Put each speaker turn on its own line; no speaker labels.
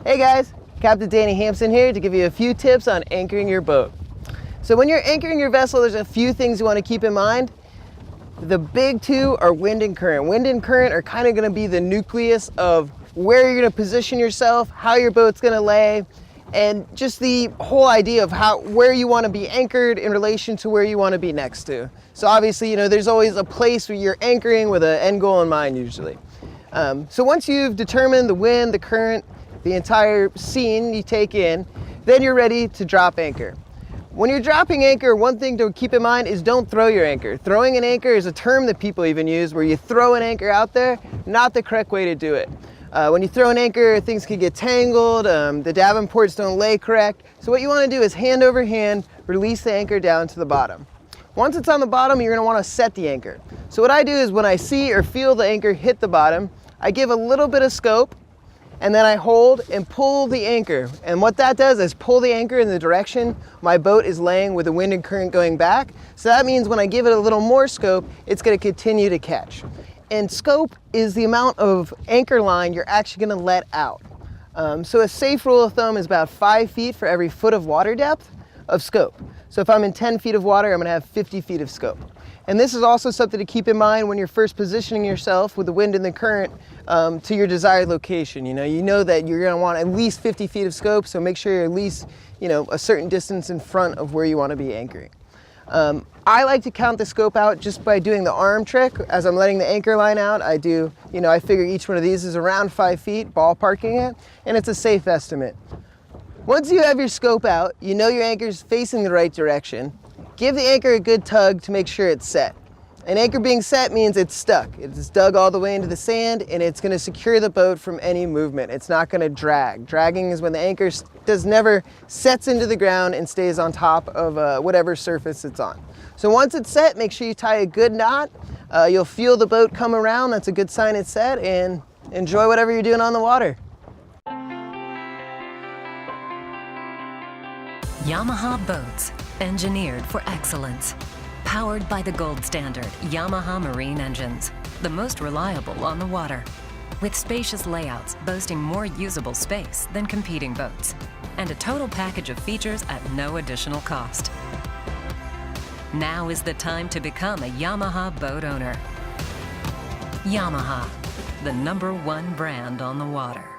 Hey guys, Captain Danny Hampson here to give you a few tips on anchoring your boat. So when you're anchoring your vessel, there's a few things you want to keep in mind. The big two are wind and current. Wind and current are kind of going to be the nucleus of where you're going to position yourself, how your boat's going to lay, and just the whole idea of where you want to be anchored in relation to where you want to be next to. So obviously, there's always a place where you're anchoring with an end goal in mind usually. So once you've determined the wind, the current, the entire scene you take in, then you're ready to drop anchor. When you're dropping anchor, one thing to keep in mind is don't throw your anchor. Throwing an anchor is a term that people even use where you throw an anchor out there, not the correct way to do it. When you throw an anchor, things can get tangled, the davenports don't lay correct. So what you want to do is hand over hand, release the anchor down to the bottom. Once it's on the bottom, you're going to want to set the anchor. So what I do is when I see or feel the anchor hit the bottom, I give a little bit of scope, and then I hold and pull the anchor. And what that does is pull the anchor in the direction my boat is laying with the wind and current going back. So that means when I give it a little more scope, it's going to continue to catch. And scope is the amount of anchor line you're actually going to let out. So a safe rule of thumb is about 5 feet for every foot of water depth of scope. So if I'm in 10 feet of water, I'm going to have 50 feet of scope. And this is also something to keep in mind when you're first positioning yourself with the wind and the current to your desired location. You know that you're going to want at least 50 feet of scope, so make sure you're at least a certain distance in front of where you want to be anchoring. I like to count the scope out just by doing the arm trick. As I'm letting the anchor line out, I figure each one of these is around 5 feet, ballparking it, and it's a safe estimate. Once you have your scope out, you know your anchor's facing the right direction. Give the anchor a good tug to make sure it's set. An anchor being set means it's stuck. It's dug all the way into the sand, and it's going to secure the boat from any movement. It's not going to drag. Dragging is when the anchor never sets into the ground and stays on top of whatever surface it's on. So once it's set, make sure you tie a good knot. You'll feel the boat come around. That's a good sign it's set, and enjoy whatever you're doing on the water.
Yamaha boats, engineered for excellence. Powered by the gold standard Yamaha marine engines, the most reliable on the water. With spacious layouts boasting more usable space than competing boats. And a total package of features at no additional cost. Now is the time to become a Yamaha boat owner. Yamaha, the #1 brand on the water.